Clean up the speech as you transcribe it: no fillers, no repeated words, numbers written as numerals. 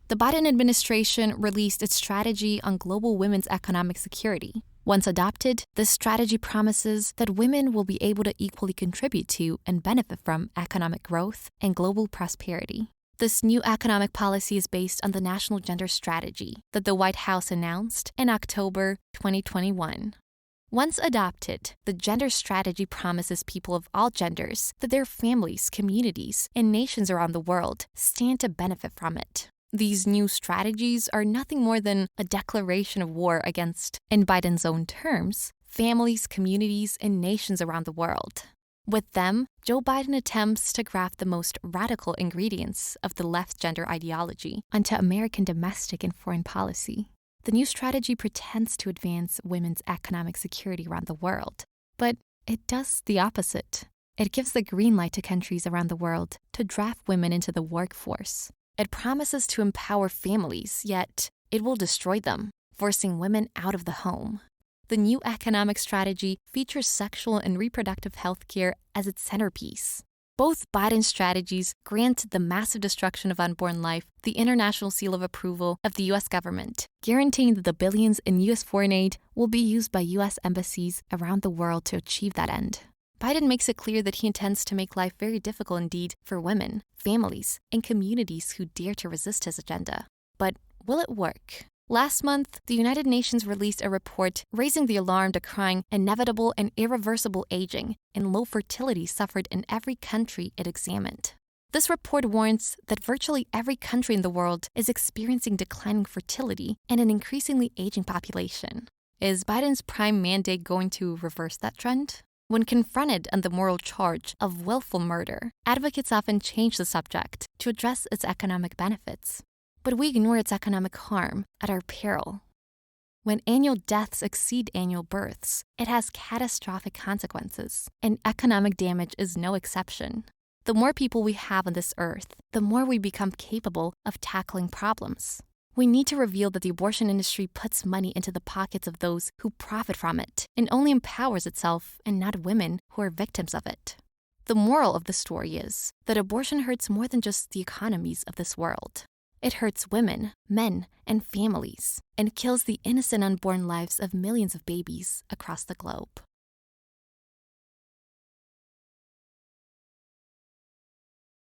The Biden administration released its strategy on global women's economic security. Once adopted, this strategy promises that women will be able to equally contribute to and benefit from economic growth and global prosperity. This new economic policy is based on the National Gender Strategy that the White House announced in October 2021. Once adopted, the gender strategy promises people of all genders that their families, communities, and nations around the world stand to benefit from it. These new strategies are nothing more than a declaration of war against, in Biden's own terms, families, communities, and nations around the world. With them, Joe Biden attempts to graft the most radical ingredients of the left gender ideology onto American domestic and foreign policy. The new strategy pretends to advance women's economic security around the world, but it does the opposite. It gives the green light to countries around the world to draft women into the workforce. It promises to empower families, yet it will destroy them, forcing women out of the home. The new economic strategy features sexual and reproductive health care as its centerpiece. Both Biden strategies grant the massive destruction of unborn life the international seal of approval of the U.S. government, guaranteeing that the billions in U.S. foreign aid will be used by U.S. embassies around the world to achieve that end. Biden makes it clear that he intends to make life very difficult indeed for women, families, and communities who dare to resist his agenda. But will it work? Last month, the United Nations released a report raising the alarm decrying inevitable and irreversible aging and low fertility suffered in every country it examined. This report warns that virtually every country in the world is experiencing declining fertility and an increasingly aging population. Is Biden's prime mandate going to reverse that trend? When confronted on the moral charge of willful murder, advocates often change the subject to address its economic benefits. But we ignore its economic harm at our peril. When annual deaths exceed annual births, it has catastrophic consequences, and economic damage is no exception. The more people we have on this earth, the more we become capable of tackling problems. We need to reveal that the abortion industry puts money into the pockets of those who profit from it and only empowers itself and not women who are victims of it. The moral of the story is that abortion hurts more than just the economies of this world. It hurts women, men, and families, and kills the innocent unborn lives of millions of babies across the globe.